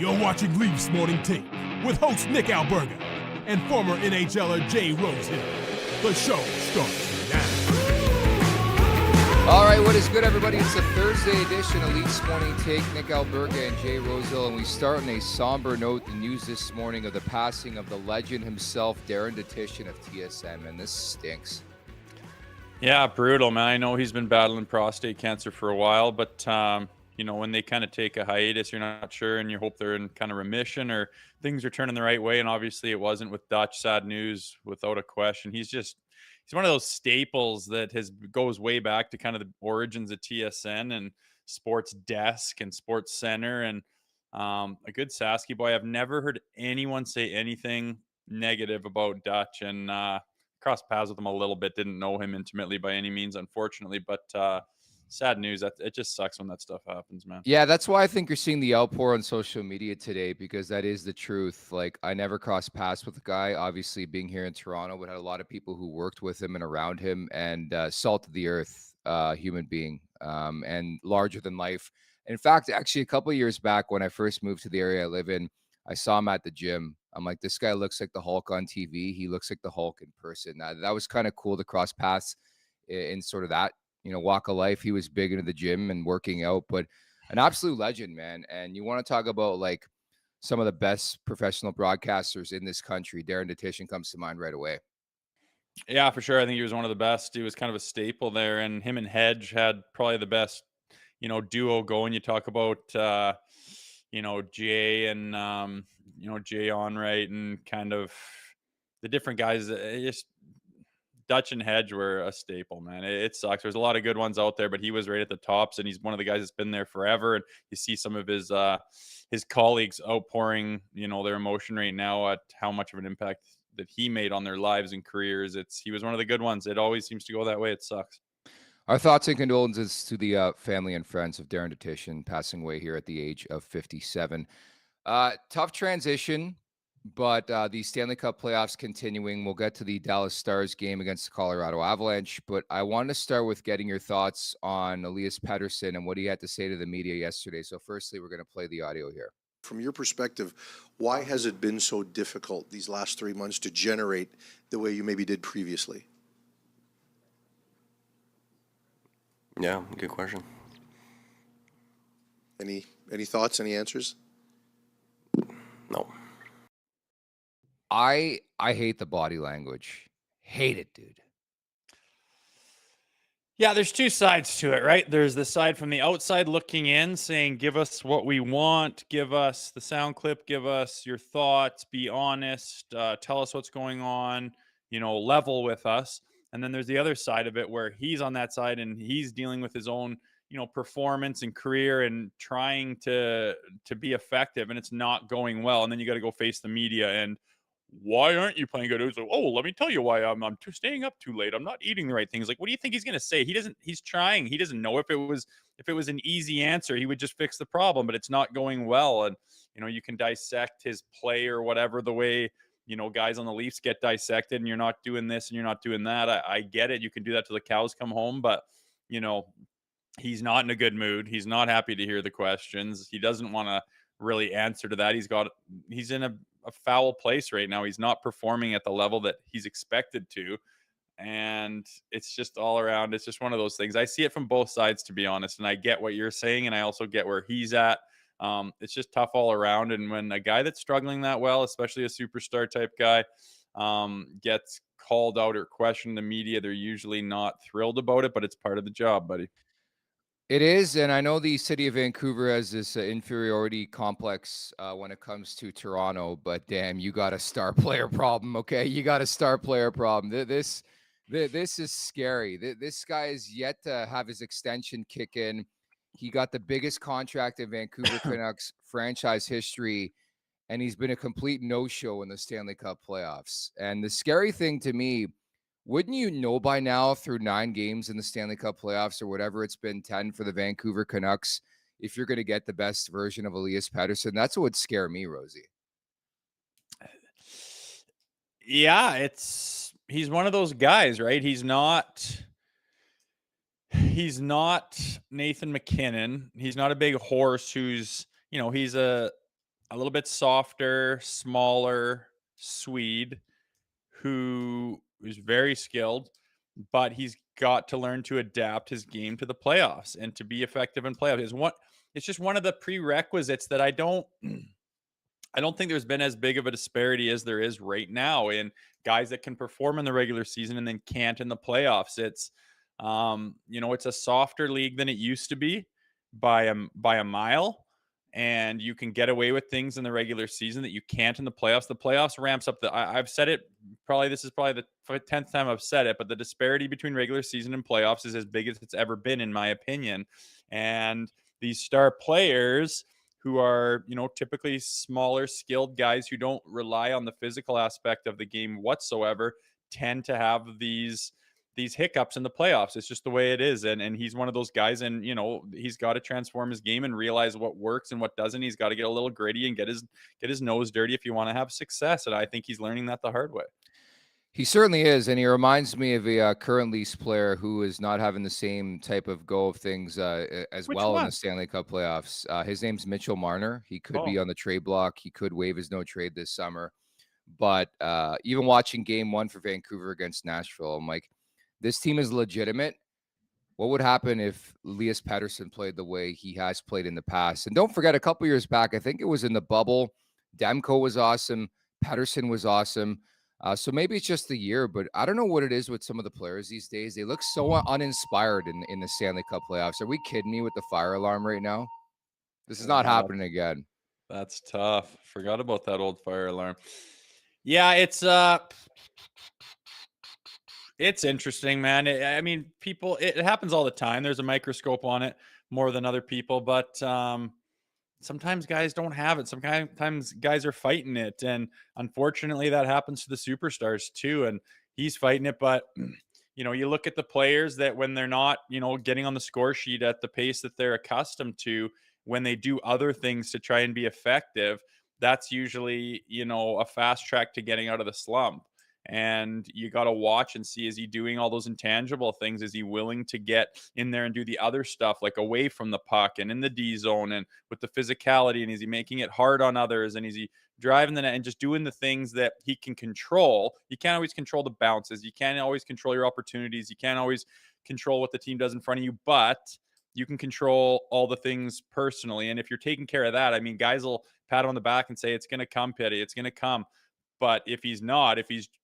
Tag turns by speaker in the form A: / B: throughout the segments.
A: You're watching Leafs Morning Take with host Nick Alberga and former NHLer Jay Rosehill. The show starts now.
B: All right, what is good, everybody? It's the Thursday edition of Leafs Morning Take. Nick Alberga and Jay Rosehill, and we start on a somber note. The news this morning of the passing of the legend himself, Darren Dutchyshen of TSN. Man, this stinks.
C: Yeah, brutal, man. I know he's been battling prostate cancer for a while, but you know, when they kind of take a hiatus, you're not sure, and you hope they're in kind of remission or things are turning the right way. And obviously, it wasn't with Dutch. Sad news, without a question. He's one of those staples that goes way back to kind of the origins of TSN and Sports Desk and Sports Center, and a good Sasky boy. I've never heard anyone say anything negative about Dutch, and crossed paths with him a little bit. Didn't know him intimately by any means, unfortunately, but sad news. It just sucks when that stuff happens, man.
B: Yeah, that's why I think you're seeing the outpour on social media today, because that is the truth. Like, I never crossed paths with the guy, obviously being here in Toronto, but had a lot of people who worked with him and around him, and salt of the earth human being, and larger than life. In fact, actually, a couple of years back when I first moved to the area I live in, I saw him at the gym. I'm like, this guy looks like the Hulk on TV. He looks like the Hulk in person. That was kind of cool to cross paths in sort of that, walk of life. He was big into the gym and working out, but an absolute legend, man. And you want to talk about like some of the best professional broadcasters in this country. Darren Dutchyshen comes to mind right away.
C: Yeah, for sure. I think he was one of the best. He was kind of a staple there, and him and Hedge had probably the best, duo going. You talk about, Jay and, Jay Onright and kind of the different guys. Just Dutch and Hedge were a staple, man. It sucks. There's a lot of good ones out there, but he was right at the tops, and he's one of the guys that's been there forever. And you see some of his colleagues outpouring, their emotion right now at how much of an impact that he made on their lives and careers. He was one of the good ones. It always seems to go that way. It sucks.
B: Our thoughts and condolences to the family and friends of Darren Dutchyshen passing away here at the age of 57. Tough transition, but the Stanley Cup playoffs continuing. We'll get to the Dallas Stars game against the Colorado Avalanche, but I want to start with getting your thoughts on Elias Patterson and what he had to say to the media yesterday. So firstly, we're going to play the audio here.
D: From your perspective, why has it been so difficult these last 3 months to generate the way you maybe did previously?
E: Yeah, good question.
D: Any thoughts, any answers?
E: No.
B: I hate the body language. Hate it, dude.
C: Yeah, there's two sides to it, right? There's the side from the outside looking in saying, give us what we want, give us the sound clip, give us your thoughts, be honest, tell us what's going on, level with us. And then there's the other side of it where he's on that side and he's dealing with his own, performance and career and trying to be effective, and it's not going well. And then you got to go face the media and, why aren't you playing good? It was like, oh, let me tell you why I'm staying up too late. I'm not eating the right things. Like, what do you think he's going to say? He's trying. He doesn't know if it was an easy answer, he would just fix the problem, but it's not going well. And, you can dissect his play or whatever the way, guys on the Leafs get dissected, and you're not doing this and you're not doing that. I get it. You can do that till the cows come home, but, he's not in a good mood. He's not happy to hear the questions. He doesn't want to really answer to that. He's in a foul place right now. He's not performing at the level that he's expected to. And it's just all around. It's just one of those things. I see it from both sides, to be honest. And I get what you're saying. And I also get where he's at. It's just tough all around. And when a guy that's struggling that well, especially a superstar type guy, gets called out or questioned in the media, they're usually not thrilled about it, but it's part of the job, buddy.
B: It is, and I know the city of Vancouver has this inferiority complex when it comes to Toronto, but damn, you got a star player problem, okay? You got a star player problem. This is scary. This guy is yet to have his extension kick in. He got the biggest contract in Vancouver Canucks franchise history, and he's been a complete no-show in the Stanley Cup playoffs. And the scary thing to me, wouldn't you know by now through 9 games in the Stanley Cup playoffs or whatever it's been, 10 for the Vancouver Canucks, if you're going to get the best version of Elias Patterson? That's what would scare me, Rosie.
C: Yeah, he's one of those guys, right? He's not Nathan McKinnon. He's not a big horse who's, he's a a little bit softer, smaller Swede who is very skilled, but he's got to learn to adapt his game to the playoffs and to be effective in playoffs. It's just one of the prerequisites that I don't think there's been as big of a disparity as there is right now in guys that can perform in the regular season and then can't in the playoffs. It's it's a softer league than it used to be by a mile, and you can get away with things in the regular season that you can't in the playoffs. The playoffs ramps up I've said it, this is probably the 10th time I've said it, but the disparity between regular season and playoffs is as big as it's ever been, in my opinion. And these star players who are, typically smaller, skilled guys who don't rely on the physical aspect of the game whatsoever, tend to have these hiccups in the playoffs. It's just the way it is. And he's one of those guys, and he's got to transform his game and realize what works and what doesn't. He's got to get a little gritty and get his nose dirty if you want to have success. And I think he's learning that the hard way.
B: He certainly is, and he reminds me of a current Leafs player who is not having the same type of go of things as
C: Which
B: well in
C: one?
B: the Stanley Cup playoffs. His name's Mitchell Marner. He could be on the trade block. He could waive his no trade this summer. But even watching Game 1 for Vancouver against Nashville, I'm like, this team is legitimate. What would happen if Elias Patterson played the way he has played in the past? And don't forget, a couple years back, I think it was in the bubble, Demko was awesome. Patterson was awesome. So maybe it's just the year, but I don't know what it is with some of the players these days. They look so uninspired in the Stanley Cup playoffs. Are we kidding me with the fire alarm right now? This is not happening again.
C: That's tough. Forgot about that old fire alarm. Yeah, it's interesting, man. People, it happens all the time. There's a microscope on it more than other people, but sometimes guys don't have it. Sometimes guys are fighting it. And unfortunately, that happens to the superstars too. And he's fighting it. But, you look at the players that when they're not, getting on the score sheet at the pace that they're accustomed to, when they do other things to try and be effective, that's usually, a fast track to getting out of the slump. And you got to watch and see, is he doing all those intangible things? Is he willing to get in there and do the other stuff, like away from the puck and in the D zone and with the physicality? And is he making it hard on others? And is he driving the net and just doing the things that he can control? You can't always control the bounces. You can't always control your opportunities. You can't always control what the team does in front of you, but you can control all the things personally. And if you're taking care of that, guys will pat on the back and say, it's going to come, Petty. It's going to come. But if he's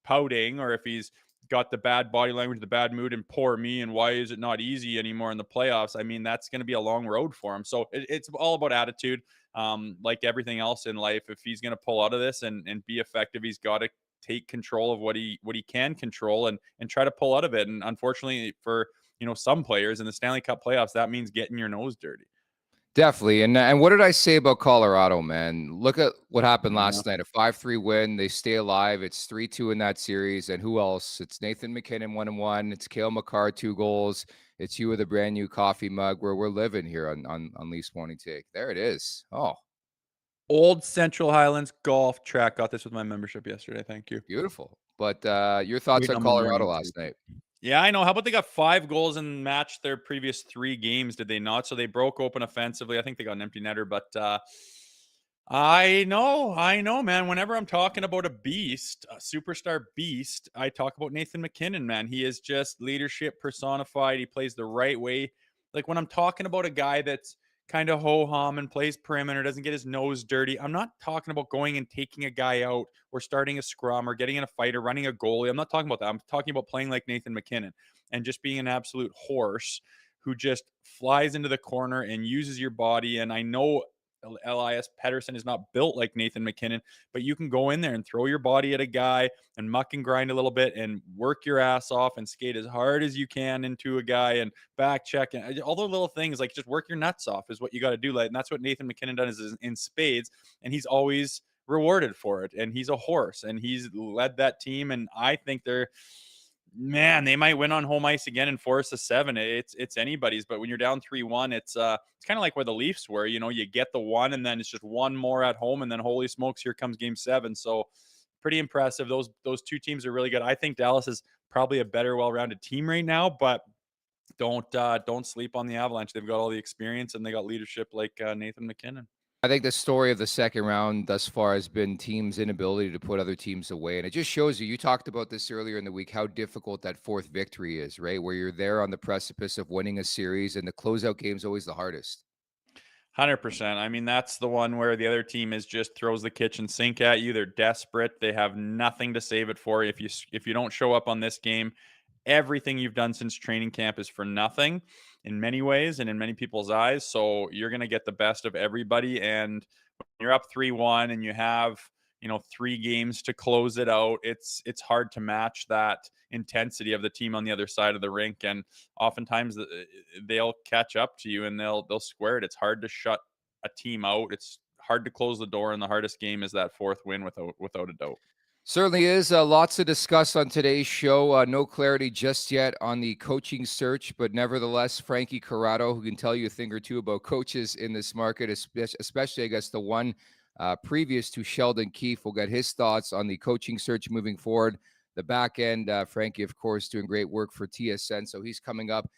C: pouting, or if he's got the bad body language, the bad mood, and poor me, and why is it not easy anymore in the playoffs? That's going to be a long road for him. So it's all about attitude. Like everything else in life, if he's going to pull out of this and be effective, he's got to take control of what he can control and try to pull out of it. And unfortunately for, some players in the Stanley Cup playoffs, that means getting your nose dirty.
B: Definitely. And what did I say about Colorado, man? Look at what happened last night. A 5-3 win. They stay alive. It's 3-2 in that series. And who else? It's Nathan MacKinnon 1-1. It's Cale Makar 2 goals. It's you with a brand new coffee mug where we're living here on Leafs Morning Take. There it is. Oh,
C: Old Central Highlands Golf Track. Got this with my membership yesterday. Thank you.
B: beautiful. But your thoughts on Colorado last night?
C: Yeah, I know. How about they got 5 goals and matched their previous 3 games? Did they not? So they broke open offensively. I think they got an empty netter, but I know, man. Whenever I'm talking about a beast, a superstar beast, I talk about Nathan MacKinnon, man. He is just leadership personified. He plays the right way. Like when I'm talking about a guy that's kind of ho-hum and plays perimeter, doesn't get his nose dirty, I'm not talking about going and taking a guy out or starting a scrum or getting in a fight or running a goalie. I'm not talking about that. I'm talking about playing like Nathan MacKinnon and just being an absolute horse who just flies into the corner and uses your body. And I know Elias Patterson is not built like Nathan MacKinnon, but you can go in there and throw your body at a guy and muck and grind a little bit and work your ass off and skate as hard as you can into a guy and back check and all the little things, like just work your nuts off is what you got to do. Like, and that's what Nathan MacKinnon does is in spades, and he's always rewarded for it. And he's a horse, and he's led that team. And I think they might win on home ice again and force a 7. It's anybody's, but when you're down 3-1, it's kind of like where the Leafs were. You get the 1, and then it's just one more at home, and then holy smokes, here comes Game 7. So pretty impressive. Those 2 teams are really good. I think Dallas is probably a better, well-rounded team right now, but don't sleep on the Avalanche. They've got all the experience, and they got leadership like Nathan MacKinnon.
B: I think the story of the second round thus far has been teams' inability to put other teams away. And it just shows you talked about this earlier in the week, how difficult that fourth victory is, right? Where you're there on the precipice of winning a series and the closeout game is always the hardest.
C: 100%. I mean, that's the one where the other team is just throws the kitchen sink at you. They're desperate. They have nothing to save it for. If you don't show up on this game, everything you've done since training camp is for nothing in many ways and in many people's eyes. So you're going to get the best of everybody. And when you're up 3-1 and you have, 3 games to close it out, it's hard to match that intensity of the team on the other side of the rink. And oftentimes they'll catch up to you and they'll square it. It's hard to shut a team out. It's hard to close the door. And the hardest game is that fourth win without a doubt.
B: Certainly is. Lots to discuss on today's show. No clarity just yet on the coaching search, but nevertheless, Frankie Corrado, who can tell you a thing or two about coaches in this market, especially, I guess, the one previous to Sheldon Keefe, will get his thoughts on the coaching search moving forward. The back end, Frankie, of course, doing great work for TSN, so he's coming up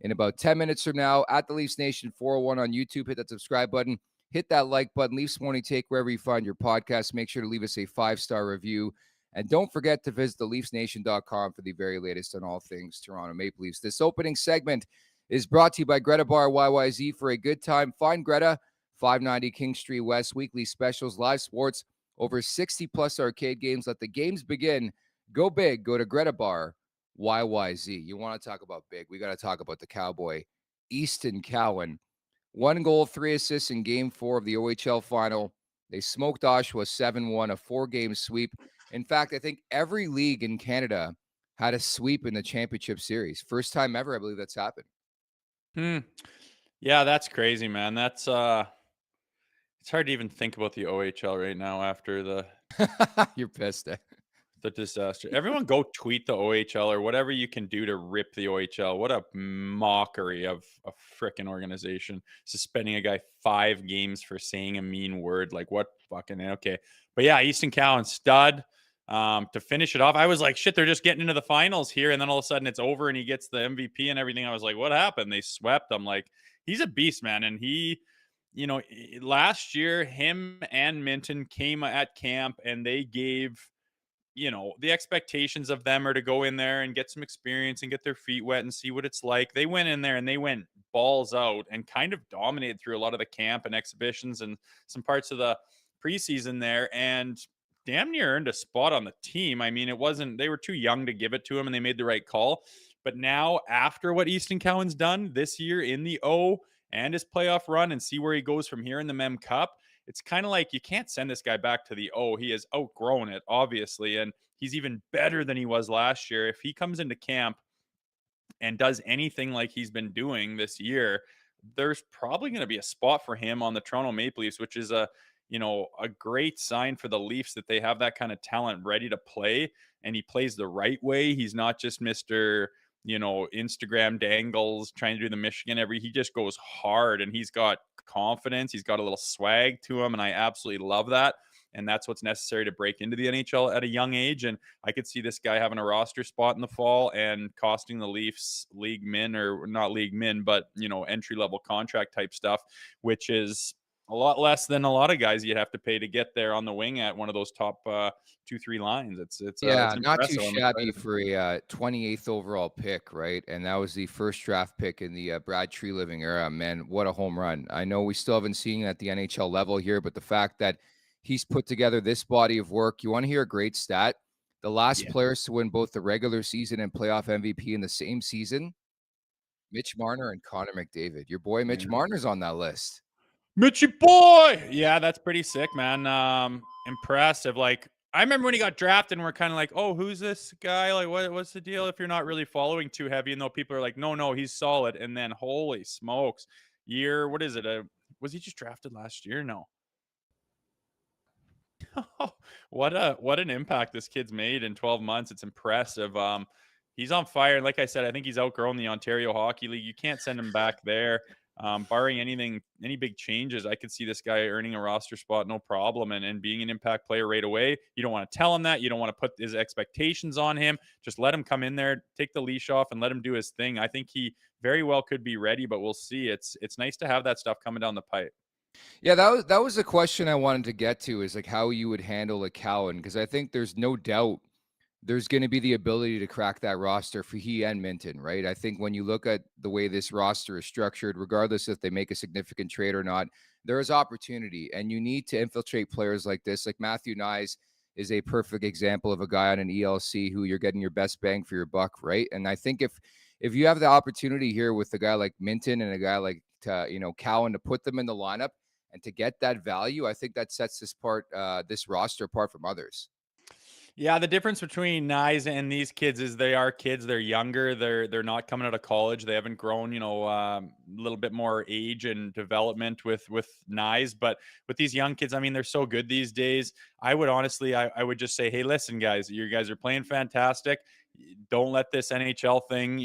B: in about 10 minutes from now at the Leafs Nation 401 on YouTube. Hit that subscribe button. Hit that like button. Leafs Morning Take wherever you find your podcast. Make sure to leave us a 5-star review. And don't forget to visit theleafsnation.com for the very latest on all things Toronto Maple Leafs. This opening segment is brought to you by Greta Bar YYZ. For a good time, find Greta, 590 King Street West. Weekly specials, live sports, over 60-plus arcade games. Let the games begin. Go big. Go to Greta Bar YYZ. You want to talk about big, we got to talk about the Cowboy, Easton Cowan. 1 goal, 3 assists in Game 4 of the OHL final. They smoked Oshawa 7-1, a 4-game sweep. In fact, I think every league in Canada had a sweep in the championship series. First time ever, I believe that's happened.
C: Yeah, that's crazy, man. That's it's hard to even think about the OHL right now after the
B: You're pissed, eh?
C: the disaster. Everyone go tweet the OHL or whatever you can do to rip the OHL. What a mockery of a freaking organization. Suspending a guy 5 games for saying a mean word. Like, what fucking okay. But yeah, Easton Cowan, stud. To finish it off, I was like, shit, they're just getting into the finals here. And then all of a sudden it's over and he gets the MVP and everything. I was like, what happened? They swept. I'm like, he's a beast, man. And he, last year, him and Minton came at camp and they gave, the expectations of them are to go in there and get some experience and get their feet wet and see what it's like. They went in there and they went balls out and kind of dominated through a lot of the camp and exhibitions and some parts of the preseason there, and damn near earned a spot on the team. I mean, they were too young to give it to him and they made the right call. But now, after what Easton Cowan's done this year in the O and his playoff run, and see where he goes from here in the Mem Cup, it's kind of like you can't send this guy back to the O. He has outgrown it, obviously, and he's even better than he was last year. If he comes into camp and does anything like he's been doing this year, there's probably going to be a spot for him on the Toronto Maple Leafs, which is a great sign for the Leafs that they have that kind of talent ready to play, and he plays the right way. He's not just Mr. Instagram dangles trying to do the Michigan he just goes hard, and he's got confidence. He's got a little swag to him, and I absolutely love that. And that's what's necessary to break into the NHL at a young age. And I could see this guy having a roster spot in the fall and costing the Leafs league min, or not league min, but, entry-level contract type stuff, which is a lot less than a lot of guys you'd have to pay to get there on the wing at one of those top 2-3 lines. It's
B: not too shabby for a 28th overall pick, right? And that was the first draft pick in the Brad Treliving era. Man, what a home run. I know we still haven't seen it at the NHL level here, but the fact that he's put together this body of work, you want to hear a great stat? The last players to win both the regular season and playoff MVP in the same season, Mitch Marner and Connor McDavid. Your boy Mitch Marner's on that list.
C: Mitchy boy. Yeah, that's pretty sick, man. Impressive. Like, I remember when he got drafted and we're kind of like, oh, who's this guy? Like, what's the deal? If you're not really following too heavy, and though people are like, no, he's solid. And then holy smokes, what is it? Was he just drafted last year? No. What an impact this kid's made in 12 months. It's impressive. He's on fire. And like I said, I think he's outgrown the Ontario Hockey League. You can't send him back there. Barring any big changes, I could see this guy earning a roster spot, no problem, and being an impact player right away. You don't want to tell him that. You don't want to put his expectations on him. Just let him come in there, take the leash off, and let him do his thing. I think he very well could be ready, but we'll see. It's nice to have that stuff coming down the pipe.
B: Yeah, that was a question I wanted to get to, is like how you would handle a Cowan, because I think there's no doubt there's going to be the ability to crack that roster for he and Minton, right? I think when you look at the way this roster is structured, regardless if they make a significant trade or not, there is opportunity, and you need to infiltrate players like this. Like Matthew Nyes is a perfect example of a guy on an ELC who you're getting your best bang for your buck, right? And I think if you have the opportunity here with a guy like Minton and a guy like Cowan to put them in the lineup and to get that value, I think that sets this roster apart from others.
C: Yeah, the difference between Nyes and these kids is they are kids. They're younger. They're not coming out of college. They haven't grown, a little bit more age and development with Nyes. But with these young kids, I mean, they're so good these days. I would honestly, I would just say, hey, listen, guys, you guys are playing fantastic. Don't let this NHL thing,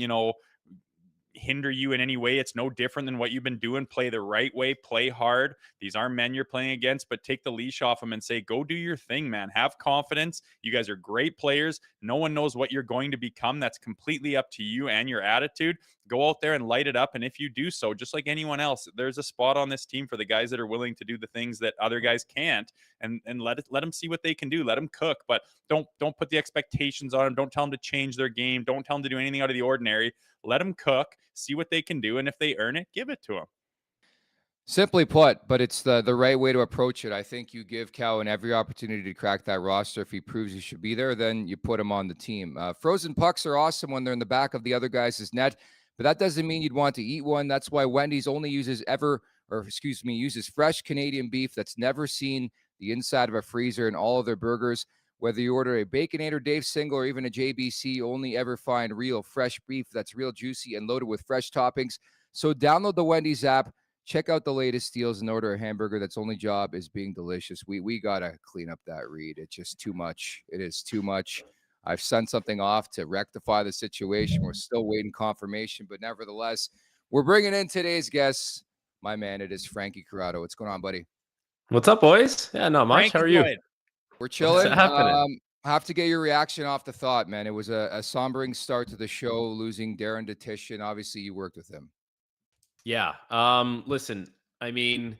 C: hinder you in any way. It's no different than what you've been doing. Play the right way, play hard. These aren't men you're playing against, but take the leash off them and say, go do your thing, man. Have confidence. You guys are great players. No one knows what you're going to become. That's completely up to you and your attitude. Go out there and light it up. And if you do so, just like anyone else, there's a spot on this team for the guys that are willing to do the things that other guys can't, and let them see what they can do. Let them cook, but don't put the expectations on them. Don't tell them to change their game. Don't tell them to do anything out of the ordinary. Let them cook, see what they can do, and if they earn it, give it to them.
B: Simply put, but it's the right way to approach it. I think you give Cowan every opportunity to crack that roster. If he proves he should be there, then you put him on the team. Frozen pucks are awesome when they're in the back of the other guy's net, but that doesn't mean you'd want to eat one. That's why Wendy's only uses fresh Canadian beef that's never seen the inside of a freezer in all of their burgers. Whether you order a Baconator, Dave Single, or even a JBC, you only ever find real fresh beef that's real juicy and loaded with fresh toppings. So download the Wendy's app, check out the latest deals, and order a hamburger that's only job is being delicious. We got to clean up that read. It's just too much. It is too much. I've sent something off to rectify the situation. We're still waiting confirmation, but nevertheless, we're bringing in today's guest. My man, it is Frankie Corrado. What's going on, buddy?
F: What's up, boys? Yeah, not much.
C: Frankie
F: How are you?
C: Boyd.
B: We're chilling.
F: What's happening?
B: Have to get your reaction off the thought, man. It was a sombering start to the show, losing Darren Dutchyshen. Obviously, you worked with him.
F: Yeah. Listen, I mean,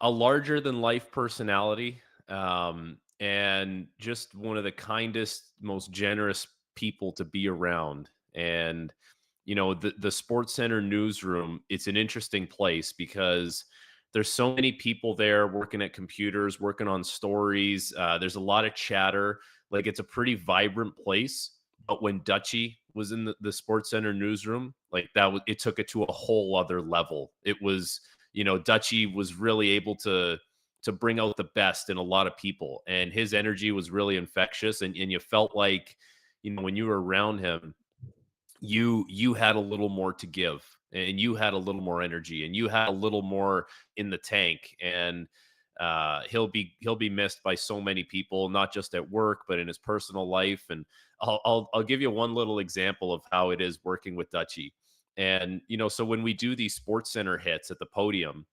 F: a larger than life personality, and just one of the kindest, most generous people to be around. And the Sports Center newsroom, it's an interesting place because there's so many people there working at computers, working on stories. There's a lot of chatter. Like, it's a pretty vibrant place. But when Dutchy was in the Sports Center newsroom, like it took it to a whole other level. It was, Dutchy was really able to bring out the best in a lot of people, and his energy was really infectious. And you felt like, when you were around him, you had a little more to give, and you had a little more energy, and you had a little more in the tank. And he'll be missed by so many people, not just at work, but in his personal life. And I'll give you one little example of how it is working with Dutchy. And so when we do these Sports Center hits at the podium,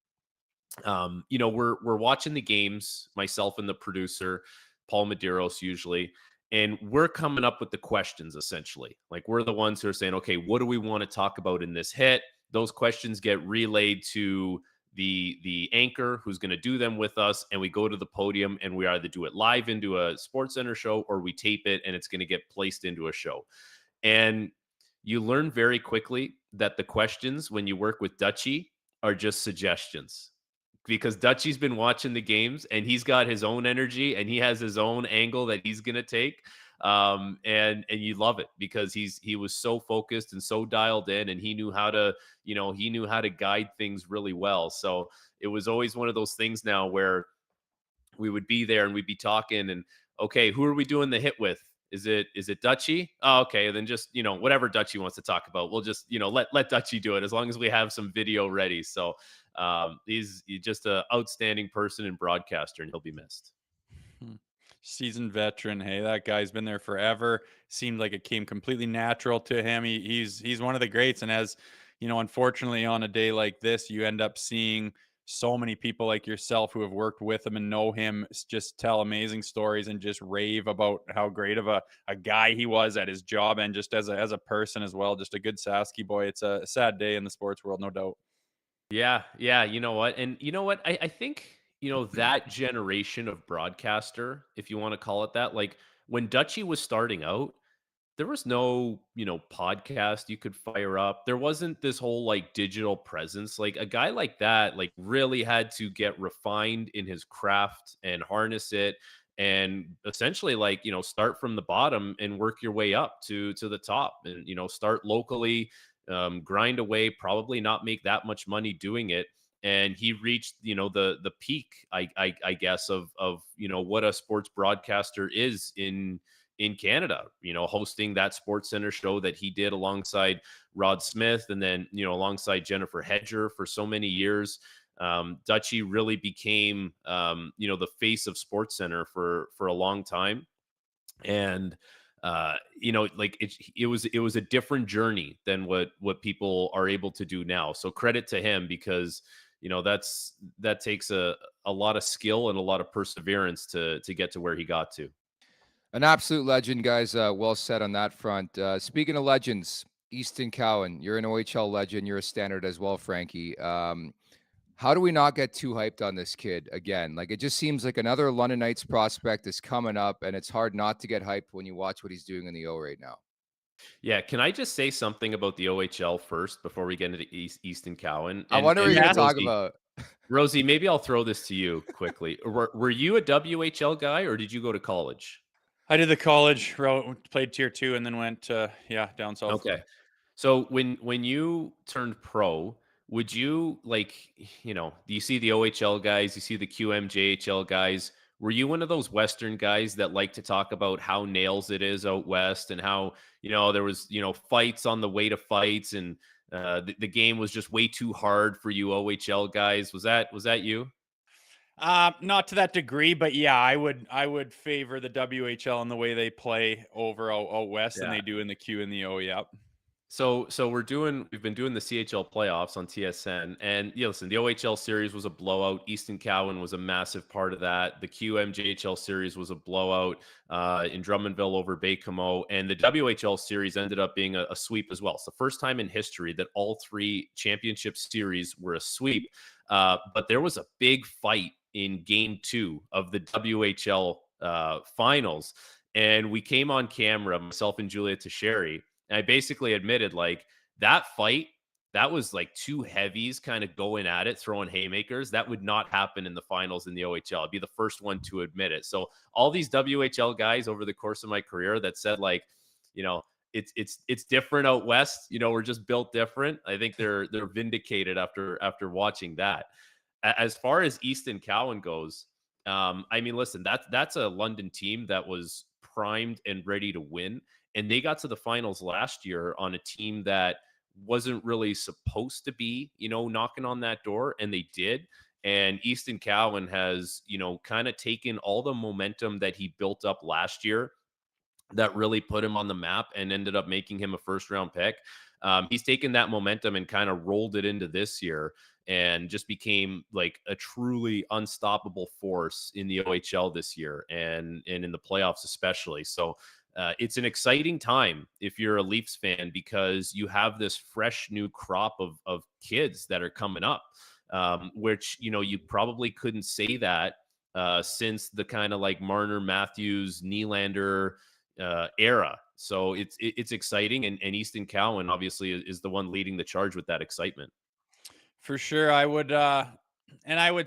F: we're watching the games, myself and the producer, Paul Medeiros usually. And we're coming up with the questions, essentially. Like, we're the ones who are saying, okay, what do we want to talk about in this hit? Those questions get relayed to the anchor who's going to do them with us. And we go to the podium, and we either do it live into a Sports Center show, or we tape it and it's going to get placed into a show. And you learn very quickly that the questions, when you work with Dutchy, are just suggestions. Because Dutchy's been watching the games, and he's got his own energy, and he has his own angle that he's going to take. And you love it because he was so focused and so dialed in, and he knew how to guide things really well. So it was always one of those things now where we would be there and we'd be talking, and okay, who are we doing the hit with? Is it Dutchy? Oh, okay. Then just, whatever Dutchy wants to talk about, we'll just, let Dutchy do it, as long as we have some video ready. So he's just an outstanding person and broadcaster, and he'll be missed.
C: Seasoned veteran. Hey, that guy's been there forever. Seemed like it came completely natural to him. He's one of the greats. And as unfortunately, on a day like this, you end up seeing so many people like yourself who have worked with him and know him just tell amazing stories and just rave about how great of a guy he was at his job, and just as a person as well. Just a good Sasky boy. It's a sad day in the sports world, no doubt.
F: Yeah. You know what? And you know what? I think, that generation of broadcaster, if you want to call it that, like when Dutchy was starting out, there was no, podcast you could fire up. There wasn't this whole like digital presence. Like a guy like that, like really had to get refined in his craft and harness it and essentially like, start from the bottom and work your way up to the top and, start locally, grind away, probably not make that much money doing it. And he reached, the peak, I guess, of what a sports broadcaster is in Canada, hosting that Sports Center show that he did alongside Rod Smith and then, alongside Jennifer Hedger for so many years. Dutchy really became, the face of Sports Center for a long time. And, like it was a different journey than what people are able to do now. So credit to him because, that takes a lot of skill and a lot of perseverance to get to where he got to.
B: An absolute legend, guys. Well said on that front. Speaking of legends, Easton Cowan, you're an OHL legend. You're a standard as well, Frankie. How do we not get too hyped on this kid again? Like, it just seems like another London Knights prospect is coming up, and it's hard not to get hyped when you watch what he's doing in the O right now.
F: Yeah, can I just say something about the OHL first before we get into Easton Cowan?
B: I wonder what you're going to talk about.
F: Rosie, maybe I'll throw this to you quickly. Were you a WHL guy or did you go to college?
C: I did the college route, played tier 2, and then went down south.
F: Okay. So when you turned pro, would you you see the OHL guys, you see the QMJHL guys, were you one of those Western guys that like to talk about how nails it is out West and how, there was, fights on the way to fights and the game was just way too hard for you OHL guys? Was that you?
C: Not to that degree, but yeah, I would favor the WHL and the way they play over out west than they do in the Q and the O. Yep.
F: So we've been doing the CHL playoffs on TSN, and listen, the OHL series was a blowout. Easton Cowan was a massive part of that. The QMJHL series was a blowout in Drummondville over Baie-Comeau, and the WHL series ended up being a sweep as well. It's the first time in history that all three championship series were a sweep. But there was a big fight in Game 2 of the WHL finals, and we came on camera, myself and Julia Teixeira. And I basically admitted, like, that fight, that was like two heavies kind of going at it, throwing haymakers. That would not happen in the finals in the OHL. I'd be the first one to admit it. So all these WHL guys over the course of my career that said, like, it's different out West, we're just built different. I think they're vindicated after watching that. As far as Easton Cowan goes, I mean, listen, that's a London team that was primed and ready to win. And they got to the finals last year on a team that wasn't really supposed to be, knocking on that door. And they did. And Easton Cowan has, kind of taken all the momentum that he built up last year that really put him on the map and ended up making him a first-round pick. He's taken that momentum and kind of rolled it into this year and just became like a truly unstoppable force in the OHL this year and in the playoffs especially. So it's an exciting time if you're a Leafs fan because you have this fresh new crop of kids that are coming up, which, you probably couldn't say that since the kind of like Marner, Matthews, Nylander era. So it's exciting. And Easton Cowan obviously is the one leading the charge with that excitement.
C: For sure. I would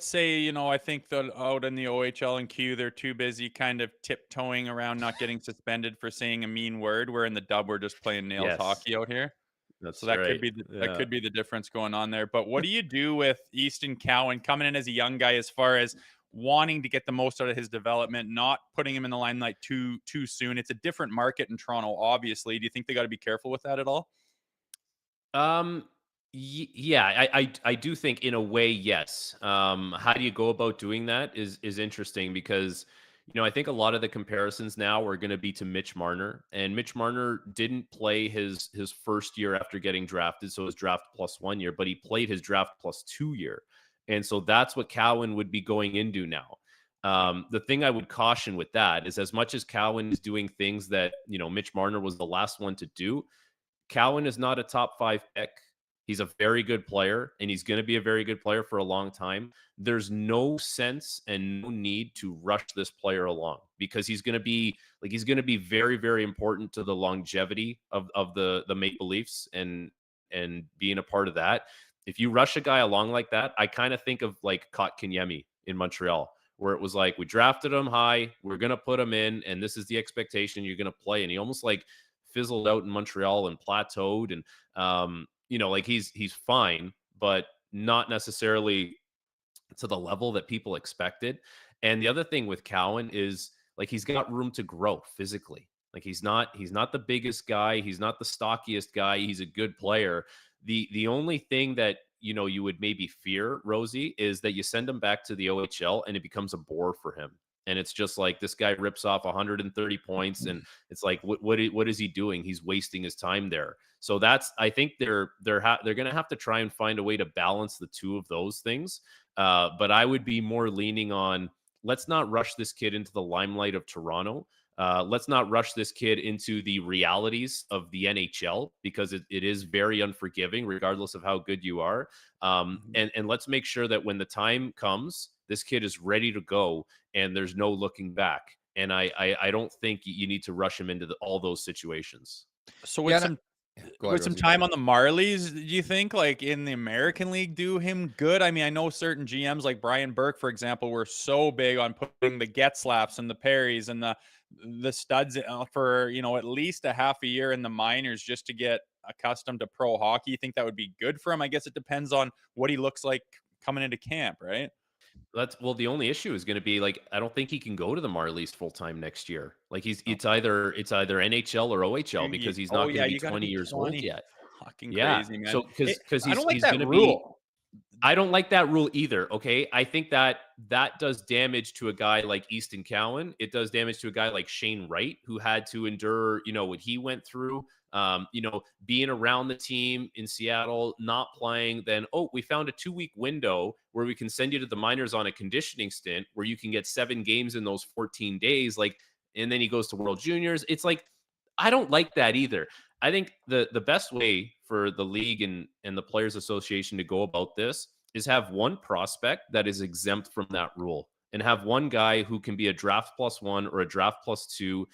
C: say, I think that out in the OHL and Q, they're too busy kind of tiptoeing around not getting suspended for saying a mean word. Where in the dub, we're just playing nails hockey out here.
F: That's
C: so that
F: right.
C: That could be the difference going on there. But what do you do with Easton Cowan coming in as a young guy, as far as wanting to get the most out of his development, not putting him in the limelight too soon? It's a different market in Toronto, obviously. Do you think they got to be careful with that at all?
F: Yeah, I do think in a way, yes. How do you go about doing that is interesting because, I think a lot of the comparisons now are going to be to Mitch Marner, and Mitch Marner didn't play his first year after getting drafted. So his draft plus 1 year, but he played his draft plus 2 year. And so that's what Cowan would be going into now. The thing I would caution with that is as much as Cowan is doing things that, Mitch Marner was the last one to do, Cowan is not a top 5 pick. He's a very good player, and he's going to be a very good player for a long time. There's no sense and no need to rush this player along, because he's going to be very, very important to the longevity of the Maple Leafs and being a part of that. If you rush a guy along like that, I kind of think of like Kotkaniemi in Montreal, where it was like, we drafted him high, we're going to put him in, and this is the expectation you're going to play. And he almost like fizzled out in Montreal and plateaued. And, like he's fine, but not necessarily to the level that people expected. And the other thing with Cowan is like, he's got room to grow physically. Like he's not the biggest guy. He's not the stockiest guy. He's a good player. The only thing that, you would maybe fear, Rosie, is that you send him back to the OHL and it becomes a bore for him. And it's just like, this guy rips off 130 points, and it's like, what is he doing? He's wasting his time there. So I think they're going to have to try and find a way to balance the two of those things. But I would be more leaning on, let's not rush this kid into the limelight of Toronto. Let's not rush this kid into the realities of the NHL, because it is very unforgiving, regardless of how good you are. And let's make sure that when the time comes, this kid is ready to go and there's no looking back. And I don't think you need to rush him into all those situations.
C: So with some
B: Go ahead,
C: with some
B: Rosie.
C: time on the Marlies, do you think like in the American League do him good? I mean, I know certain GMs like Brian Burke, for example, were so big on putting the Getzlaffs and the Perrys and the studs for, at least a half a year in the minors just to get accustomed to pro hockey. You think that would be good for him? I guess it depends on what he looks like coming into camp, right?
F: The only issue is going to be like, I don't think he can go to the Marlies full time next year. Like it's either NHL or OHL, because he's not going to be
C: you gotta
F: 20
C: be
F: years
C: 20.
F: old yet.
C: Fucking
F: Yeah.
C: crazy, man.
F: So because
C: I don't like
F: he's
C: that
F: going to
C: rule.
F: be. I don't like that rule either. Okay. I think that does damage to a guy like Easton Cowan. It does damage to a guy like Shane Wright, who had to endure, what he went through, being around the team in Seattle, not playing. Then, we found a 2-week window where we can send you to the minors on a conditioning stint where you can get 7 games in those 14 days. Like, and then he goes to World Juniors. It's like, I don't like that either. I think the best way for the league and the Players Association to go about this is have one prospect that is exempt from that rule, and have one guy who can be a draft +1 or a draft +2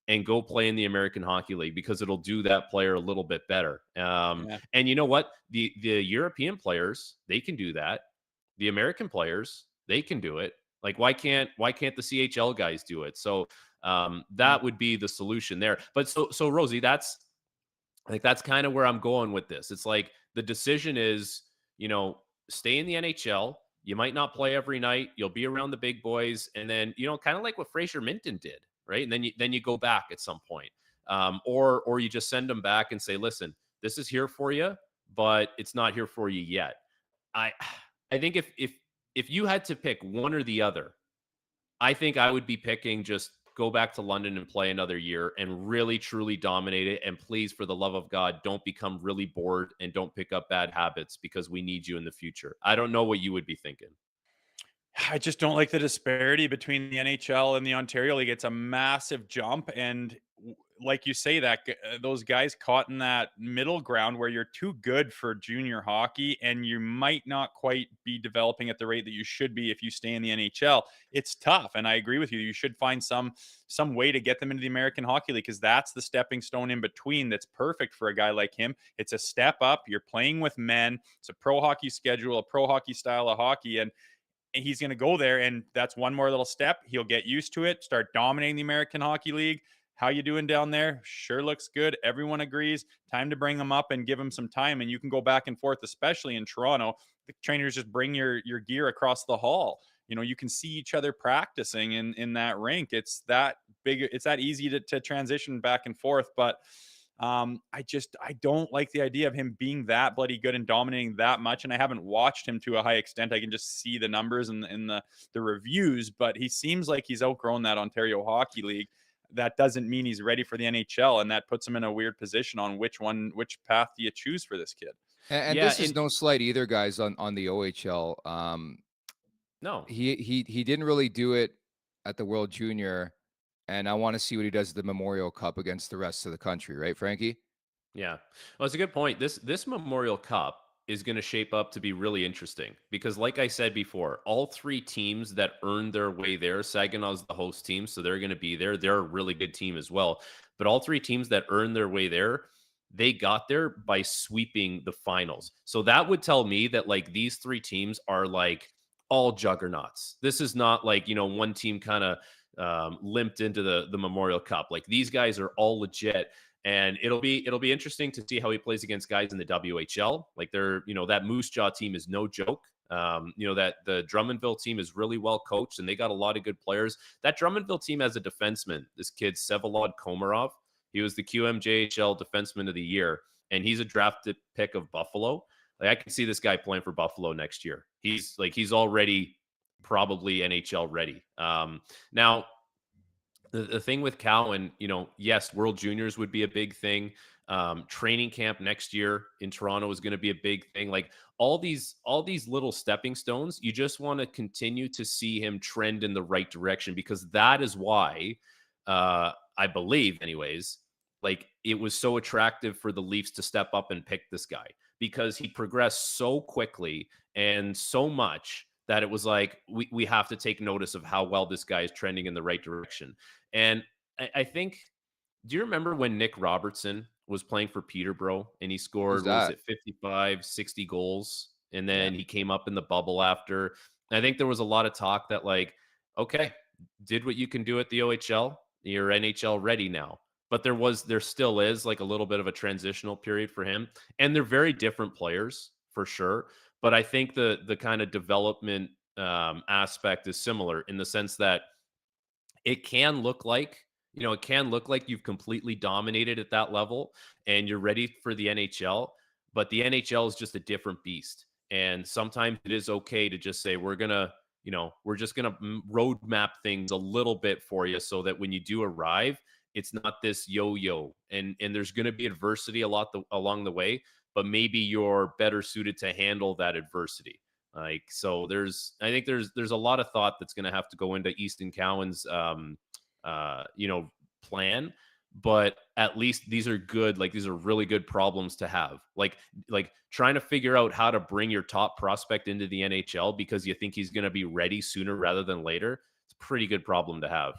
F: and go play in the American Hockey League, because it'll do that player a little bit better. And you know what? The European players, they can do that. The American players, they can do it. Like, why can't the CHL guys do it? So that would be the solution there. But so Rosie, that's kind of where I'm going with this. It's like the decision is, stay in the NHL. You might not play every night. You'll be around the big boys, and then kind of like what Fraser Minton did, right? And then you go back at some point, or you just send them back and say, listen, this is here for you, but it's not here for you yet. I think if you had to pick one or the other, I think I would be picking just go back to London and play another year and really truly dominate it. And please, for the love of God, don't become really bored and don't pick up bad habits, because we need you in the future. I don't know what you would be thinking.
C: I just don't like the disparity between the NHL and the Ontario League. It's a massive jump. And like you say, those guys caught in that middle ground where you're too good for junior hockey and you might not quite be developing at the rate that you should be if you stay in the NHL. It's tough. And I agree with you. You should find some way to get them into the American Hockey League, because that's the stepping stone in between that's perfect for a guy like him. It's a step up. You're playing with men. It's a pro hockey schedule, a pro hockey style of hockey. And he's going to go there, and that's one more little step. He'll get used to it, start dominating the American Hockey League. How you doing down there? Sure looks good. Everyone agrees. Time to bring him up and give him some time, and you can go back and forth, especially in Toronto. The trainers just bring your gear across the hall. You can see each other practicing in that rink. It's that big. It's that easy to transition back and forth, but I don't like the idea of him being that bloody good and dominating that much. And I haven't watched him to a high extent. I can just see the numbers and the reviews, but he seems like he's outgrown that Ontario Hockey League. That doesn't mean he's ready for the NHL, and that puts him in a weird position on which path do you choose for this kid.
B: And this is no slight either, guys, on the OHL.
F: No,
B: he didn't really do it at the World Junior, and I want to see what he does at the Memorial Cup against the rest of the country, right, Frankie?
F: Yeah. Well, it's a good point. This Memorial Cup, is going to shape up to be really interesting because, like I said before, all three teams that earned their way there, Saginaw's the host team, so they're going to be there. They're a really good team as well. But all three teams that earned their way there, they got there by sweeping the finals. So that would tell me that like these three teams are like all juggernauts. This is not like, one team kind of limped into the Memorial Cup. Like these guys are all legit. And it'll be interesting to see how he plays against guys in the WHL. Like that Moose Jaw team is no joke. That the Drummondville team is really well coached and they got a lot of good players. That Drummondville team has a defenseman, this kid Vsevolod Komarov. He was the QMJHL defenseman of the year, and he's a drafted pick of Buffalo. Like I can see this guy playing for Buffalo next year. He's already probably NHL ready. Now, the thing with Cowan, yes, World Juniors would be a big thing. Training camp next year in Toronto is going to be a big thing. Like all these little stepping stones, you just want to continue to see him trend in the right direction because that is why I believe anyways, like it was so attractive for the Leafs to step up and pick this guy because he progressed so quickly and so much that it was like, we have to take notice of how well this guy is trending in the right direction. And I think, do you remember when Nick Robertson was playing for Peterborough and he scored, what was it, 55, 60 goals? And then he came up in the bubble after. I think there was a lot of talk that like, okay, did what you can do at the OHL. You're NHL ready now. But there still is like a little bit of a transitional period for him. And they're very different players for sure. But I think the kind of development aspect is similar in the sense that it can look like you've completely dominated at that level and you're ready for the NHL, but the NHL is just a different beast. And sometimes it is okay to just say, we're just going to roadmap things a little bit for you so that when you do arrive, it's not this yo-yo and there's going to be adversity along the way, but maybe you're better suited to handle that adversity. Like, so I think there's a lot of thought that's going to have to go into Easton Cowan's, plan, but at least these are good. Like, these are really good problems to have. Like trying to figure out how to bring your top prospect into the NHL because you think he's going to be ready sooner rather than later. It's a pretty good problem to have.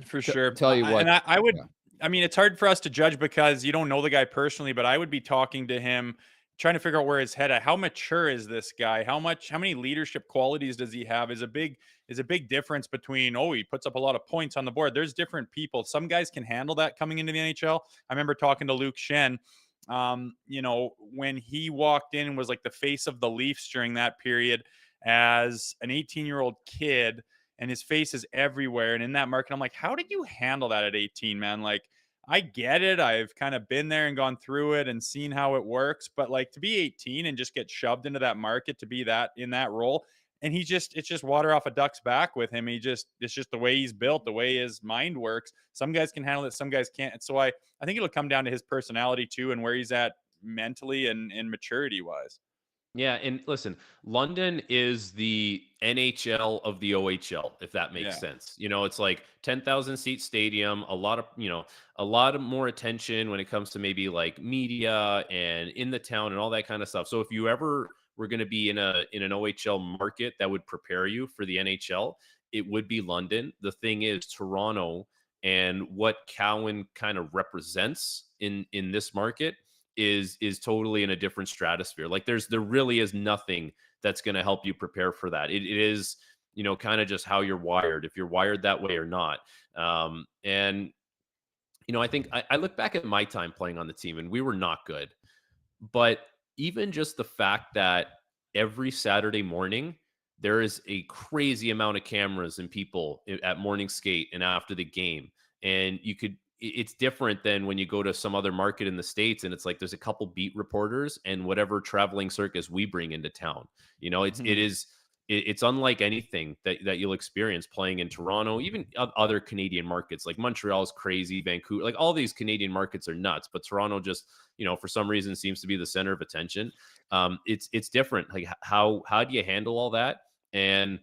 C: For sure.
B: Tell you what,
C: and I would, I mean, it's hard for us to judge because you don't know the guy personally, but I would be talking to him, trying to figure out where his head at. How mature is this guy? How many leadership qualities does he have? Is a big difference between, he puts up a lot of points on the board. There's different people. Some guys can handle that coming into the NHL. I remember talking to Luke Shen, when he walked in and was like the face of the Leafs during that period as an 18-year-old kid, and his face is everywhere. And in that market, I'm like, how did you handle that at 18, man? Like, I get it. I've kind of been there and gone through it and seen how it works. But like to be 18 and just get shoved into that market to be that in that role. And it's just water off a duck's back with him. It's just the way he's built, the way his mind works. Some guys can handle it. Some guys can't. And so I think it'll come down to his personality too, and where he's at mentally and maturity wise.
F: Yeah, and listen, London is the NHL of the OHL, if that makes sense. It's like 10,000 seat stadium, a lot of more attention when it comes to maybe like media and in the town and all that kind of stuff. So if you ever were going to be in an OHL market that would prepare you for the NHL, it would be London. The thing is, Toronto and what Cowan kind of represents in this market is totally in a different stratosphere. Like there really is nothing that's going to help you prepare for that. It is, kind of just how you're wired, if you're wired that way or not. And I think I look back at my time playing on the team and we were not good, but even just the fact that every Saturday morning, there is a crazy amount of cameras and people at morning skate and after the game. And it's different than when you go to some other market in the States and it's like there's a couple beat reporters and whatever traveling circus we bring into town. It's unlike anything that you'll experience playing in Toronto, even other Canadian markets. Like Montreal's crazy, Vancouver, like all these Canadian markets are nuts, but Toronto just, for some reason seems to be the center of attention. It's different. Like how do you handle all that? And,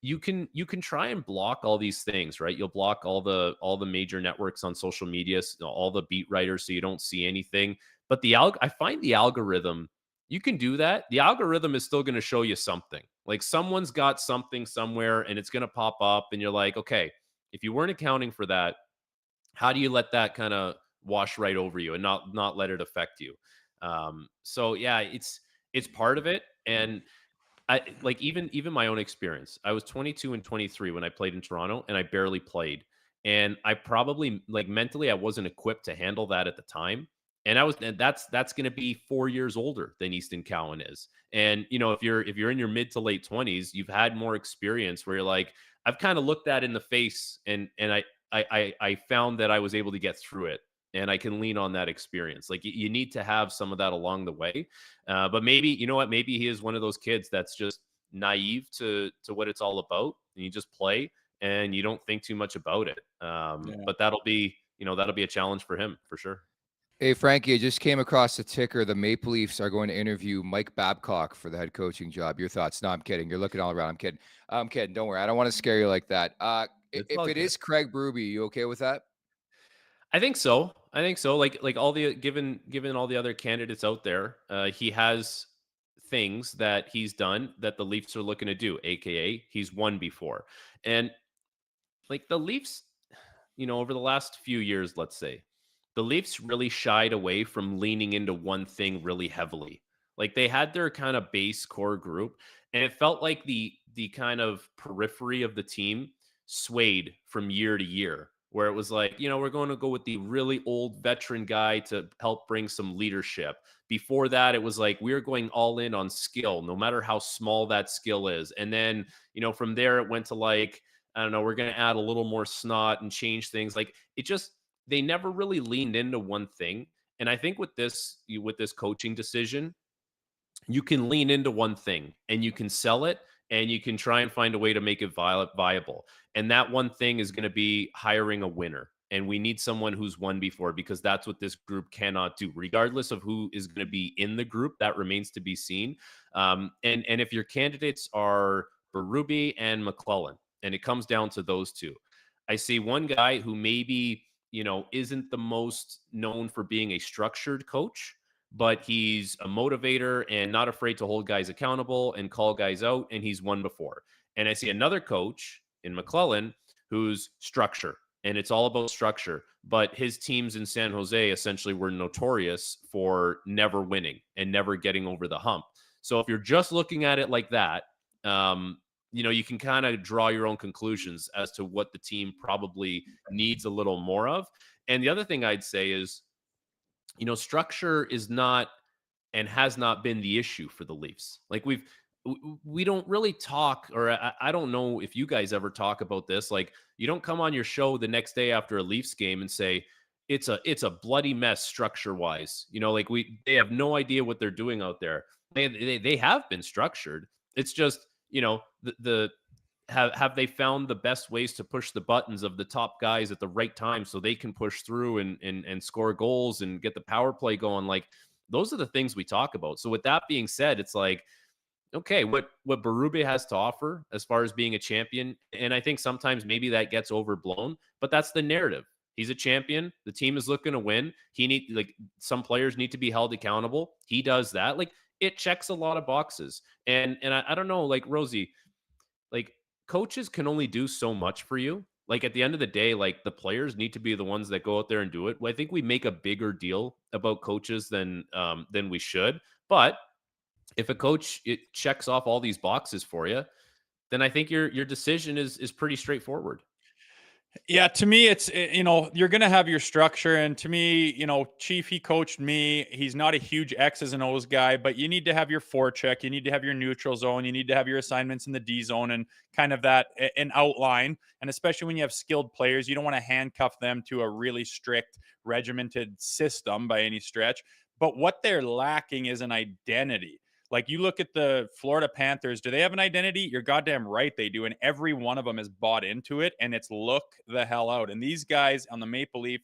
F: you can try and block all these things, right? You'll block all the major networks on social media, all the beat writers, so you don't see anything. But I find the algorithm you can do that. The algorithm is still going to show you something. Like someone's got something somewhere and it's going to pop up and you're like, okay, if you weren't accounting for that, how do you let that kind of wash right over you and not let it affect you? So yeah, it's part of it. And I like even my own experience. I was 22 and 23 when I played in Toronto, and I barely played. And I probably like mentally I wasn't equipped to handle that at the time. And that's going to be 4 years older than Easton Cowan is. And you know, if you're in your mid to late 20s, you've had more experience where you're like, I've kind of looked that in the face, and I found that I was able to get through it, and I can lean on that experience. Like you need to have some of that along the way. But maybe, you know what, maybe he is one of those kids that's just naive to what it's all about, and you just play and you don't think too much about it. But that'll be, you know, that'll be a challenge for him for sure.
B: Hey, Frankie, I just came across the ticker. The Maple Leafs are going to interview Mike Babcock for the head coaching job. Your thoughts? No, I'm kidding. You're looking all around. I'm kidding. I'm kidding. Don't worry. I don't want to scare you like that.
F: It's
B: If
F: all
B: it
F: good.
B: is Craig Berube, you okay with that?
F: I think so. I think so. Like all the given all the other candidates out there, he has things that he's done that the Leafs are looking to do, aka he's won before. And like the Leafs, you know, over the last few years, let's say, the Leafs really shied away from leaning into one thing really heavily. Like they had their kind of base core group, and it felt like the kind of periphery of the team swayed from year to year, where it was like, you know, we're going to go with the really old veteran guy to help bring some leadership. Before that, it was like we're going all in on skill, no matter how small that skill is. And then, you know, from there it went to like, I don't know, we're going to add a little more snot and change things. Like it just, they never really leaned into one thing. And I think with this coaching decision, you can lean into one thing and you can sell it and you can try and find a way to make it viable. And that one thing is going to be hiring a winner. And we need someone who's won before, because that's what this group cannot do, regardless of who is going to be in the group. That remains to be seen. And if your candidates are Berube and McClellan, and it comes down to those two, I see one guy who maybe, you know, isn't the most known for being a structured coach, but he's a motivator and not afraid to hold guys accountable and call guys out, and he's won before. And I see another coach in McClellan who's structure, and it's all about structure. But his teams in San Jose essentially were notorious for never winning and never getting over the hump. So if you're just looking at it like that, you know, you can kind of draw your own conclusions as to what the team probably needs a little more of. And the other thing I'd say is, you know, structure is not and has not been the issue for the Leafs. Like we don't really talk, or I don't know if you guys ever talk about this. Like you don't come on your show the next day after a Leafs game and say it's a bloody mess structure wise. You know, like they have no idea what they're doing out there. They have been structured. It's just, you know, the have they found the best ways to push the buttons of the top guys at the right time so they can push through and score goals and get the power play going? Like those are the things we talk about. So with that being said, it's like, okay, what Berube has to offer as far as being a champion, and I think sometimes maybe that gets overblown, but that's the narrative. He's a champion. The team is looking to win. Like some players need to be held accountable. He does that. Like it checks a lot of boxes. And I don't know, like Rosie, like coaches can only do so much for you. Like at the end of the day, like the players need to be the ones that go out there and do it. Well, I think we make a bigger deal about coaches than we should. But if a coach it checks off all these boxes for you, then I think your decision is pretty straightforward.
C: Yeah, to me, it's, you know, you're going to have your structure. And to me, you know, Chief, he coached me. He's not a huge X's and O's guy, but you need to have your forecheck. You need to have your neutral zone. You need to have your assignments in the D zone and kind of that an outline. And especially when you have skilled players, you don't want to handcuff them to a really strict, regimented system by any stretch. But what they're lacking is an identity. Like you look at the Florida Panthers, do they have an identity? You're goddamn right they do. And every one of them is bought into it, and it's look the hell out. And these guys on the Maple Leaf,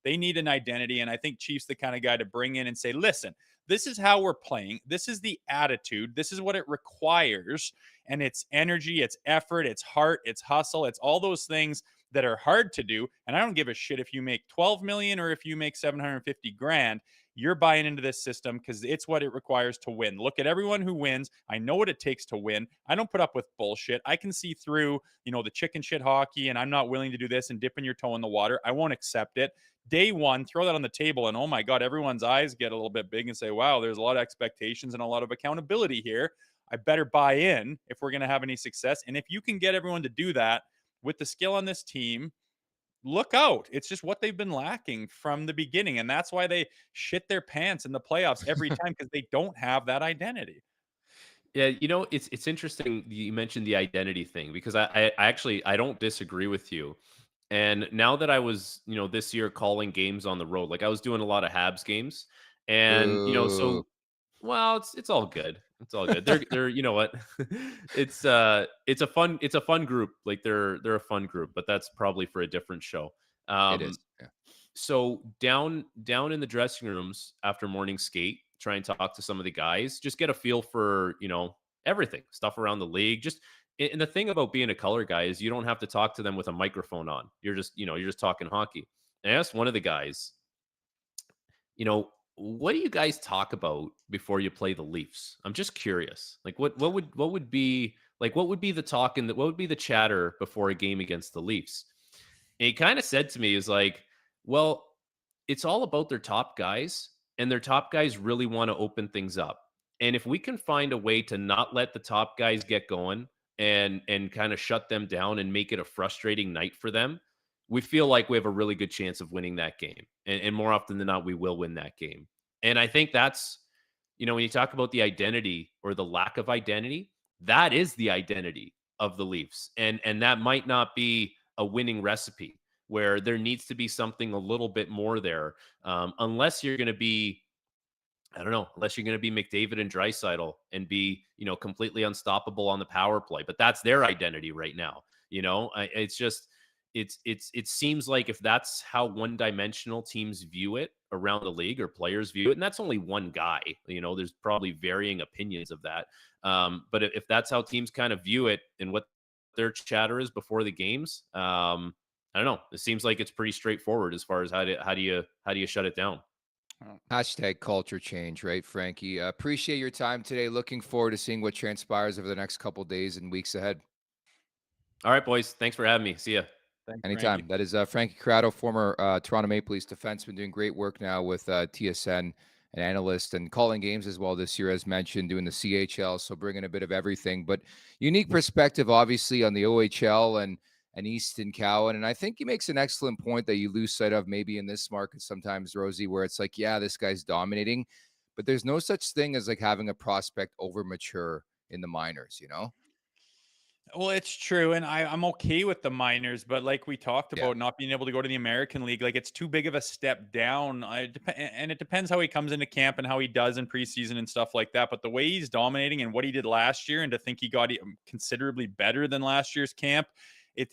C: they need an identity. And I think Chief's the kind of guy to bring in and say, listen, this is how we're playing. This is the attitude. This is what it requires. And it's energy, it's effort, it's heart, it's hustle, it's all those things that are hard to do. And I don't give a shit if you make 12 million or if you make 750 grand. You're buying into this system because it's what it requires to win. Look at everyone who wins. I know what it takes to win. I don't put up with bullshit. I can see through, the chicken shit hockey, and I'm not willing to do this and dipping your toe in the water. I won't accept it. Day one, throw that on the table, and oh my God, everyone's eyes get a little bit big and say, wow, there's a lot of expectations and a lot of accountability here. I better buy in if we're going to have any success. And if you can get everyone to do that with the skill on this team, look out. It's just what they've been lacking from the beginning. And that's why they shit their pants in the playoffs every time, because they don't have that identity.
F: Yeah, it's interesting you mentioned the identity thing, because I actually I don't disagree with you. And now that I was, this year calling games on the road, like I was doing a lot of Habs games, and
B: Boo.
F: well, it's all good. It's all good. They're you know what? it's a fun group. Like they're a fun group, but that's probably for a different show.
B: It is. Yeah.
F: So down in the dressing rooms after morning skate, try and talk to some of the guys, just get a feel for, everything, stuff around the league. And the thing about being a color guy is you don't have to talk to them with a microphone on. You're just talking hockey. And I asked one of the guys, what do you guys talk about before you play the Leafs? I'm just curious. Like what would be the talk and what would be the chatter before a game against the Leafs? And he kind of said to me, is like, well, it's all about their top guys, and their top guys really want to open things up. And if we can find a way to not let the top guys get going and kind of shut them down and make it a frustrating night for them, we feel like we have a really good chance of winning that game. And more often than not, we will win that game. And I think that's, when you talk about the identity or the lack of identity, that is the identity of the Leafs. And that might not be a winning recipe, where there needs to be something a little bit more there. Unless you're going to be, I don't know, unless you're going to be McDavid and Draisaitl and be, completely unstoppable on the power play. But that's their identity right now. It's just, it seems like if that's how one-dimensional teams view it around the league, or players view it, and that's only one guy, there's probably varying opinions of that. But if that's how teams kind of view it and what their chatter is before the games, I don't know. It seems like it's pretty straightforward as far as how do you shut it down.
B: Hashtag culture change, right, Frankie? Appreciate your time today. Looking forward to seeing what transpires over the next couple days and weeks ahead.
F: All right, boys. Thanks for having me. See ya.
C: Thanks,
B: Anytime.
C: Frankie.
B: That is Frankie Corrado, former Toronto Maple Leafs defenseman, doing great work now with TSN and Analyst, and calling games as well this year, as mentioned, doing the CHL, so bringing a bit of everything. But unique perspective, obviously, on the OHL and Easton, Cowan. And I think he makes an excellent point that you lose sight of maybe in this market sometimes, Rosie, where it's like, yeah, this guy's dominating, but there's no such thing as like having a prospect over mature in the minors,
C: Well, it's true, and I'm okay with the minors, but like we talked
B: Yeah.
C: about, not being able to go to the American League, like it's too big of a step down. And it depends how he comes into camp and how he does in preseason and stuff like that. But the way he's dominating and what he did last year, and to think he got considerably better than last year's camp,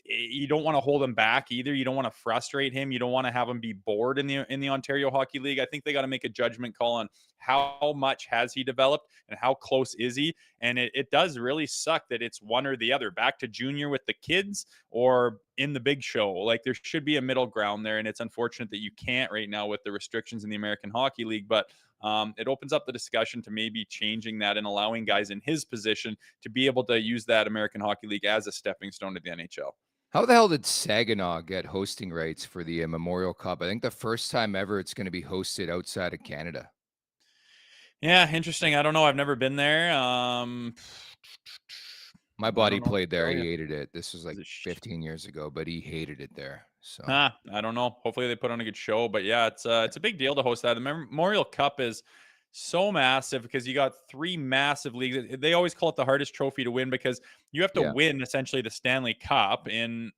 C: you don't want to hold him back either. You don't want to frustrate him. You don't want to have him be bored in the Ontario Hockey League. I think they got to make a judgment call on how much has he developed and how close is he. And it does really suck that it's one or the other, back to junior with the kids or in the big show. Like there should be a middle ground there. And it's unfortunate that you can't right now with the restrictions in the American Hockey League, but it opens up the discussion to maybe changing that and allowing guys in his position to be able to use that American Hockey League as a stepping stone to the NHL.
B: How the hell did Saginaw get hosting rights for the Memorial Cup? I think the first time ever it's going to be hosted outside of Canada.
C: Yeah, interesting. I don't know. I've never been there.
B: My buddy played there. He
C: Yeah.
B: hated it. This was like 15 years ago, but he hated it there. So
C: I don't know. Hopefully they put on a good show, but yeah, it's a big deal to host that. The Memorial Cup is so massive because you got three massive leagues. They always call it the hardest trophy to win because you have to win essentially the Stanley Cup in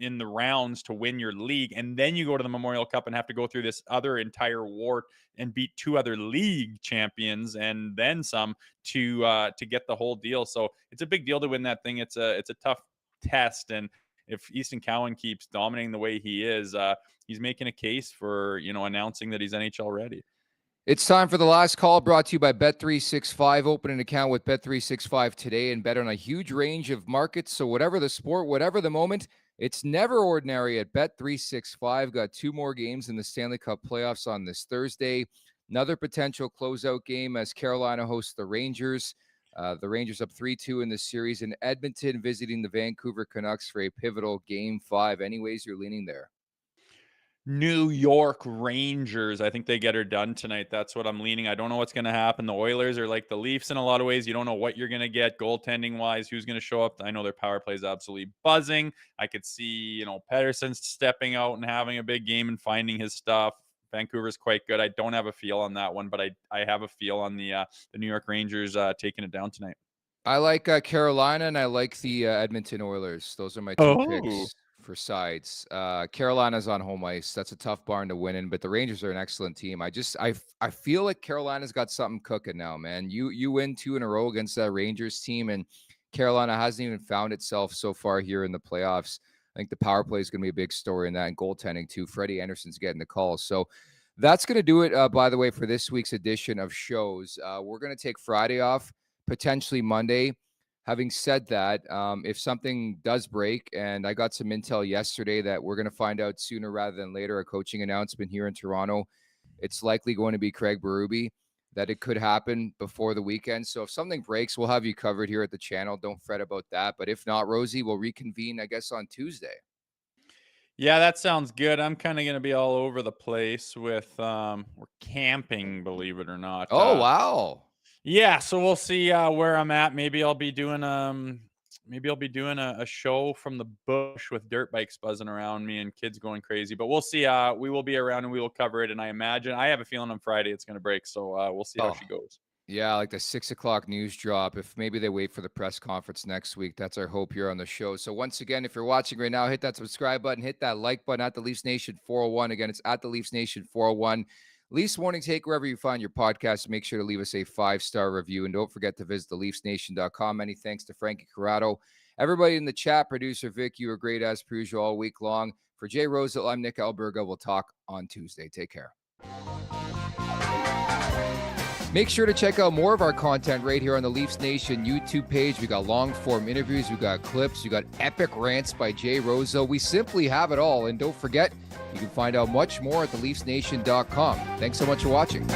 C: the rounds to win your league, and then you go to the Memorial Cup and have to go through this other entire war and beat two other league champions and then some to get the whole deal. So it's a big deal to win that thing. It's a tough test, and if Easton Cowan keeps dominating the way he is, he's making a case for announcing that he's NHL ready.
B: it's time for the last call, brought to you by Bet365. Open an account with Bet365 today and bet on a huge range of markets. So whatever the sport, whatever the moment, It's never ordinary at Bet365. Got 2 more games in the Stanley Cup playoffs on this Thursday. Another potential closeout game as Carolina hosts the Rangers. The Rangers up 3-2 in the series, in Edmonton visiting the Vancouver Canucks for a pivotal Game 5. Anyways, you're leaning there.
C: New York Rangers. I think they get her done tonight. That's what I'm leaning. I don't know what's going to happen. The Oilers are like the Leafs in a lot of ways. You don't know what you're going to get goaltending wise, who's going to show up. I know their power play is absolutely buzzing. I could see, Patterson stepping out and having a big game and finding his stuff. Vancouver's quite good. I don't have a feel on that one, but I have a feel on the New York Rangers taking it down tonight.
B: I like Carolina, and I like the Edmonton Oilers. Those are my two picks for sides. Carolina's on home ice. That's a tough barn to win in, but the Rangers are an excellent team. I feel like Carolina's got something cooking now, man. You win 2 in a row against that Rangers team, and Carolina hasn't even found itself so far here in the playoffs. I think the power play is going to be a big story in that, and goaltending too. Freddie Anderson's getting the calls. So that's going to do it, by the way, for this week's edition of shows. We're going to take Friday off, potentially Monday. Having said that, if something does break, and I got some intel yesterday that we're going to find out sooner rather than later, a coaching announcement here in Toronto, it's likely going to be Craig Berube, that it could happen before the weekend. So if something breaks, we'll have you covered here at the channel. Don't fret about that. But if not, Rosie, we'll reconvene, I guess, on Tuesday.
C: Yeah, that sounds good. I'm kind of going to be all over the place with we're camping, believe it or not.
B: Oh, wow.
C: Yeah, so we'll see where I'm at. Maybe I'll be doing a show from the bush with dirt bikes buzzing around me and kids going crazy. But we'll see. We will be around and we will cover it. And I have a feeling on Friday it's going to break. So we'll see how she goes.
B: Yeah, like the 6 o'clock news drop. If maybe they wait for the press conference next week, that's our hope here on the show. So once again, if you're watching right now, hit that subscribe button, hit that like button at the Leafs Nation 401. Again, it's at the Leafs Nation 401. Leafs Morning Take, wherever you find your podcast, make sure to leave us a 5-star review. And don't forget to visit theleafsnation.com. Many thanks to Frankie Corrado. Everybody in the chat, producer Vic, you were great as per usual all week long. For Jay Rosehill, I'm Nick Alberga. We'll talk on Tuesday. Take care. Make sure to check out more of our content right here on the Leafs Nation YouTube page. We got long-form interviews. We got clips. We got epic rants by Jay Rosehill. We simply have it all. And don't forget, you can find out much more at theleafsnation.com. Thanks so much for watching.